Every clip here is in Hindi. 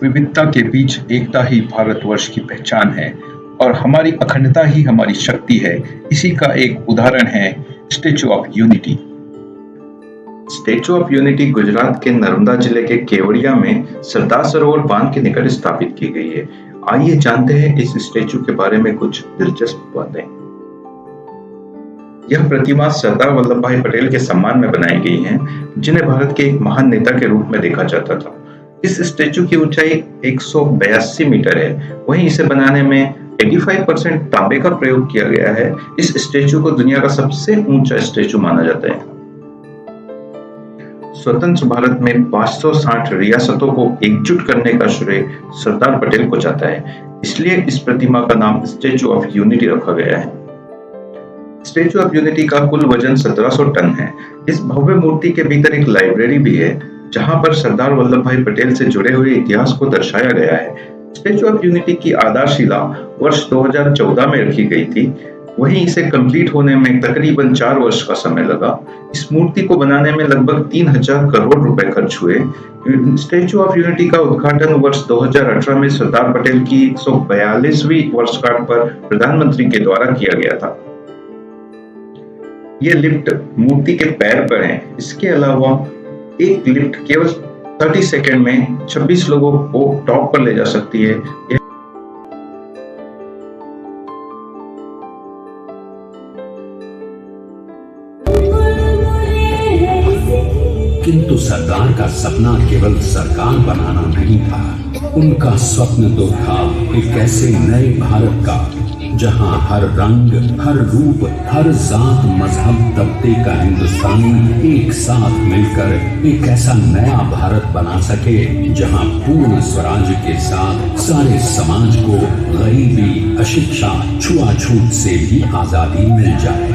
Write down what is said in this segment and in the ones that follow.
विविधता के बीच एकता ही भारतवर्ष की पहचान है और हमारी अखंडता ही हमारी शक्ति है। इसी का एक उदाहरण है statue of unity. Statue of unity Gujarat के नर्मदा जिले के केवड़िया में सरदार सरोवर बांध के निकट स्थापित की गई है। आइए जानते हैं इस स्टैचू के बारे में कुछ दिलचस्प बातें। यह प्रतिमा सरदार वल्लभ भाई पटेल के सम्मान में बनाई गई है, जिन्हें भारत के एक महान नेता के रूप में देखा जाता था। इस स्टैचू की ऊंचाई 182 मीटर है। वहीं इसे बनाने में 85% तांबे का प्रयोग किया गया है। इस स्टैचू को दुनिया का सबसे ऊंचा स्टैचू माना जाता है। स्वतंत्र भारत में 560 रियासतों को एकजुट करने का श्रेय सरदार पटेल को जाता है, इसलिए इस प्रतिमा का नाम स्टैचू ऑफ यूनिटी रखा गया है। स्टैचू ऑफ यूनिटी का कुल वजन 1700 टन है। इस भव्य मूर्ति के भीतर एक लाइब्रेरी भी है, जहां पर सरदार वल्लभ भाई पटेल से जुड़े हुए इतिहास को दर्शाया गया है। स्टैचू ऑफ यूनिटी की आधारशिला वर्ष 2014 में रखी गई थी। वहीं इसे कंप्लीट होने में तकरीबन 4 वर्ष का समय लगा। इस मूर्ति को बनाने में लगभग 3000 करोड़ रुपए खर्च हुए। स्टैचू ऑफ यूनिटी का उद्घाटन वर्ष 2018 में सरदार पटेल की 142वीं वर्षगांठ पर प्रधानमंत्री के द्वारा किया गया था। यह लिफ्ट मूर्ति के पैर पर है। इसके अलावा एक लिफ्ट केवल 30 सेकंड में 26 लोगों को टॉप पर ले जा सकती है। किंतु सरदार का सपना केवल सरकार बनाना नहीं था। उनका स्वप्न तो था एक ऐसे नए भारत का, जहां हर रंग, हर रूप, हर जात, मजहब, तबके का हिंदुस्तानी एक साथ मिलकर एक ऐसा नया भारत बना सके, जहां पूर्ण स्वराज के साथ सारे समाज को गरीबी, अशिक्षा, छुआछूत से भी आजादी मिल जाए।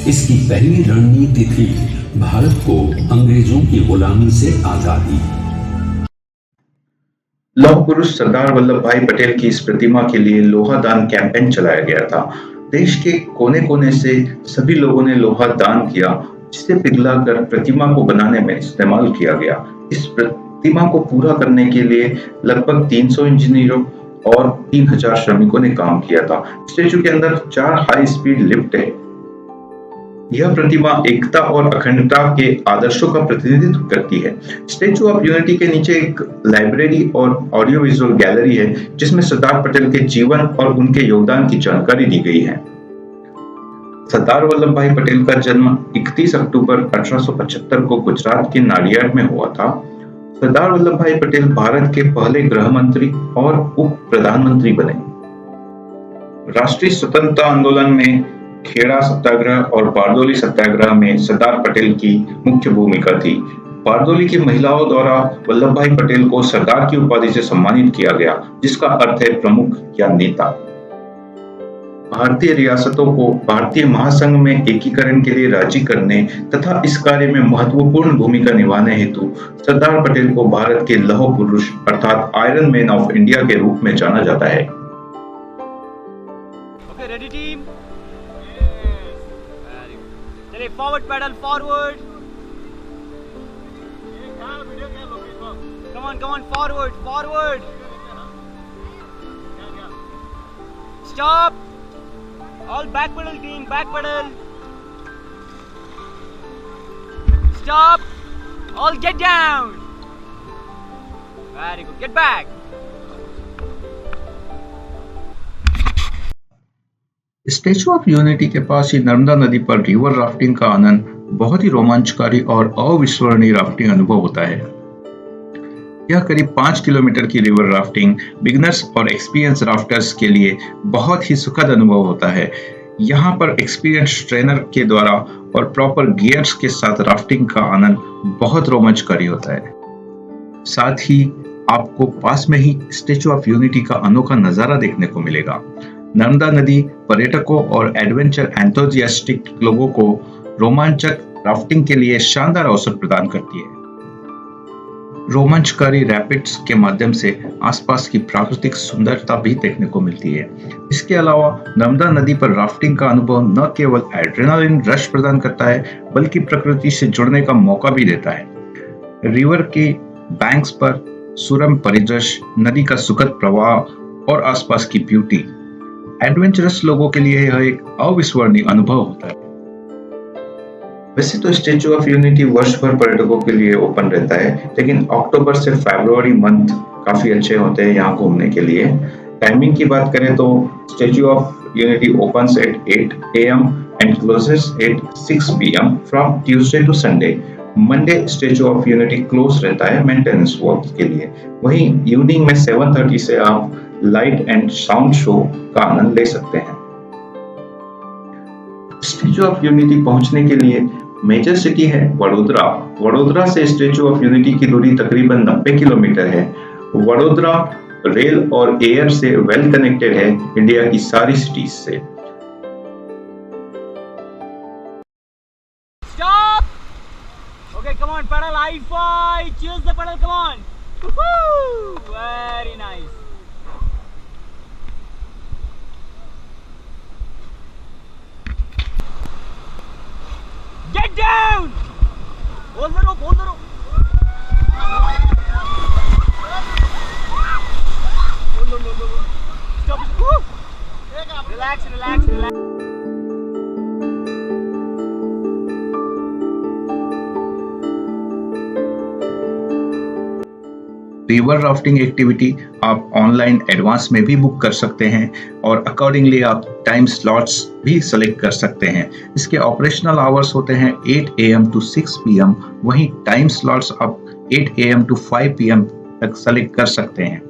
इसकी पहली रणनीति थी भारत को अंग्रेजों की गुलामी से आजादी। लौह पुरुष सरदार वल्लभ भाई पटेल की इस प्रतिमा के लिए लोहा दान कैंपेन चलाया गया था। देश के कोने कोने से सभी लोगों ने लोहा दान किया, जिसे पिघलाकर प्रतिमा को बनाने में इस्तेमाल किया गया। इस प्रतिमा को पूरा करने के लिए लगभग 300 इंजीनियरों और 3000 श्रमिकों ने काम किया था। स्टैचू के अंदर 4 हाई स्पीड लिफ्ट है। यह प्रतिमा एकता और अखंडता के आदर्शों का प्रतिनिधित्व करती है। स्टैचू ऑफ यूनिटी के नीचे एक लाइब्रेरी और ऑडियो विजुअल गैलरी है, जिसमें सरदार पटेल के जीवन और उनके योगदान की जानकारी दी गई है। सरदार वल्लभ भाई पटेल का जन्म 31 अक्टूबर 1875 को गुजरात के नाडियाड में हुआ था। सरदार वल्लभ भाई पटेल भारत के पहले गृह मंत्री और उप प्रधानमंत्री बने। राष्ट्रीय स्वतंत्रता आंदोलन में खेड़ा सत्याग्रह और बारदोली सत्याग्रह में सरदार पटेल की मुख्य भूमिका थी। बारदोली की महिलाओं द्वारा वल्लभ भाई पटेल को सरदार की उपाधि से सम्मानित किया गया, जिसका अर्थ है प्रमुख या नेता। भारतीय रियासतों को भारतीय महासंघ में एकीकरण के लिए राजी करने तथा इस कार्य में महत्वपूर्ण भूमिका निभाने हेतु सरदार पटेल को भारत के लौह पुरुष अर्थात आयरन मैन ऑफ इंडिया के रूप में जाना जाता है। Ready team, forward pedal forward, come on forward, stop, all back pedal team, back pedal, stop, all get down, very good, get back. Statue of unity के पास ही नर्मदा नदी पर रिवर राफ्टिंग का आनंद बहुत ही रोमांचकारी और अविस्मरणीय राफ्टिंग अनुभव होता है। यह करीब 5 किलोमीटर की रिवर राफ्टिंग बिगिनर्स और एक्सपीरियंस राफ्टर्स के लिए बहुत ही सुखद अनुभव होता है। यहाँ पर एक्सपीरियंस ट्रेनर के द्वारा और प्रॉपर गियर्स के साथ राफ्टिंग का आनंद बहुत रोमांचकारी होता है। साथ ही आपको पास में ही स्टैचू ऑफ यूनिटी का अनोखा नजारा देखने को मिलेगा। नर्मदा नदी पर्यटकों और एडवेंचर एंथुसियास्टिक लोगों को रोमांचक राफ्टिंग के लिए शानदार अवसर प्रदान करती है। रोमांचकारी रैपिड्स के माध्यम से आसपास की प्राकृतिक सुंदरता भी देखने को मिलती है। इसके अलावा नर्मदा नदी पर राफ्टिंग का अनुभव न केवल एड्रेनालिन रश प्रदान करता है, बल्कि प्रकृति से जुड़ने का मौका भी देता है। रिवर के बैंक्स पर सुरम परिदृश्य, नदी का सुखद प्रवाह और आसपास की ब्यूटी एडवेंचरस लोगों के लिए यह एक अविस्मरणीय अनुभव होता है। वैसे तो स्टैच्यू ऑफ यूनिटी वर्ष भर पर्यटकों के लिए ओपन रहता है, लेकिन अक्टूबर से फरवरी मंथ काफी अच्छे होते हैं यहाँ घूमने के लिए। टाइमिंग की बात करें तो Statue of unity opens at 8 AM and closes at 6 PM from Tuesday to Sunday। Monday statue of unity close रहता है मेंटेनेंस वर्क के लिए। वहीं इवनिंग में 7:30 से आप लाइट एंड साउंड शो का आनंद ले सकते हैं। स्टैच्यू ऑफ यूनिटी पहुंचने के लिए मेजर सिटी है वडोदरा। वडोदरा से स्टैच्यू ऑफ यूनिटी की दूरी तकरीबन 90 किलोमीटर है। वडोदरा रेल और एयर से वेल कनेक्टेड है इंडिया की सारी सिटीज से। Stop! Okay, come on, pedal high five. Choose the pedal, come on. Woohoo! Very nice. Get down! Hold the rope, hold the rope. Hold. Stop. Woo! Relax, relax, relax. River rafting activity आप ऑनलाइन एडवांस में भी बुक कर सकते हैं और अकॉर्डिंगली आप टाइम स्लॉट्स भी सेलेक्ट कर सकते हैं। इसके ऑपरेशनल आवर्स होते हैं 8 AM to 6 PM। वहीं टाइम स्लॉट्स आप 8 AM to 5 PM तक सेलेक्ट कर सकते हैं।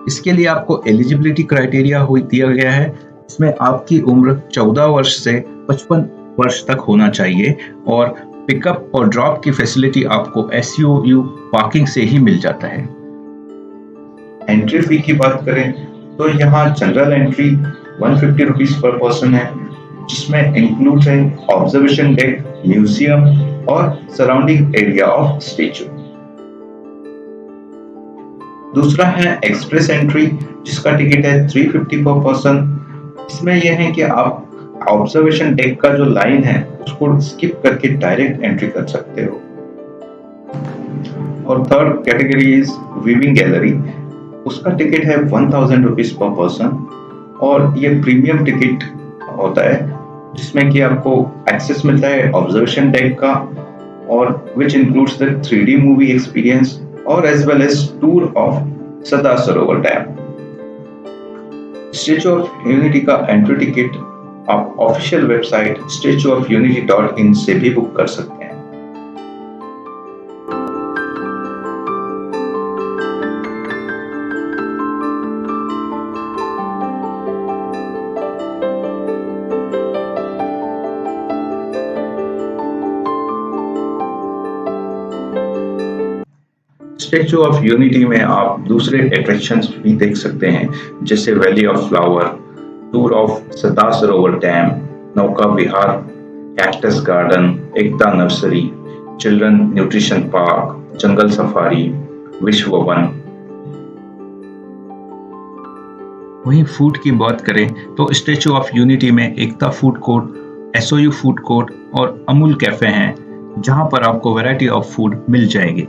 इसके लिए आपको एलिजिबिलिटी क्राइटेरिया दिया गया है। इसमें आपकी उम्र 14 वर्ष से 55 वर्ष तक होना चाहिए और पिकअप और ड्रॉप की फैसिलिटी आपको SUU पार्किंग से ही मिल जाता है। एंट्री फी की बात करें तो यहाँ general entry 150 rupees per person है, जिसमें इंक्लूड है ऑब्जर्वेशन डेक, म्यूजियम और सराउंडिंग एरिया ऑफ स्टैच्यू। दूसरा है एक्सप्रेस एंट्री, जिसका टिकट है 350 पर पर्सन। इसमें यह है कि आप ऑब्जर्वेशन डेक का जो लाइन है उसको स्किप करके डायरेक्ट एंट्री कर सकते हो। और third category is weaving gallery, उसका टिकट है 1000 रुपीज पर पर्सन और ये प्रीमियम टिकट होता है, जिसमें कि आपको एक्सेस मिलता है ऑब्जर्वेशन डेक का और which includes the 3D movie experience और as well as tour of Sardar Sarovar Dam. Statue of Unity का एंट्री टिकट आप ऑफिशियल वेबसाइट statueofunity.in से भी बुक कर सकते हैं। स्टैच्यू ऑफ यूनिटी में आप दूसरे अट्रैक्शंस भी देख सकते हैं, जैसे Valley of Flower, tour of Sardar Sarovar Dam, नौका विहार, Cactus Garden, Ekta Nursery, Children Nutrition Park, Jungle Safari, Vishwa Van. वहीं फूड की बात करें तो स्टैच्यू ऑफ यूनिटी में Ekta food court, SOU food court और अमूल कैफे हैं, जहां पर आपको वैरायटी ऑफ फूड मिल जाएगी।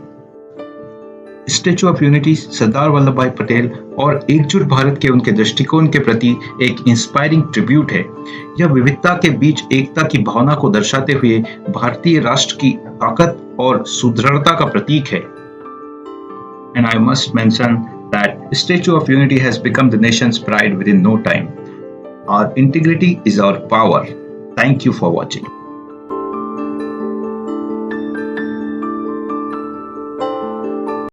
Statue of unity Sardar Vallabh भाई पटेल और एकजुट भारत के उनके दृष्टिकोण के प्रति एक इंस्पायरिंग ट्रिब्यूट है। यह विविधता के बीच एकता की भावना को दर्शाते हुए भारतीय राष्ट्र की ताकत और सुदृढ़ता का प्रतीक है। And I must mention that Statue of Unity has become the nation's pride within no time. Our integrity is our power. Thank you for watching.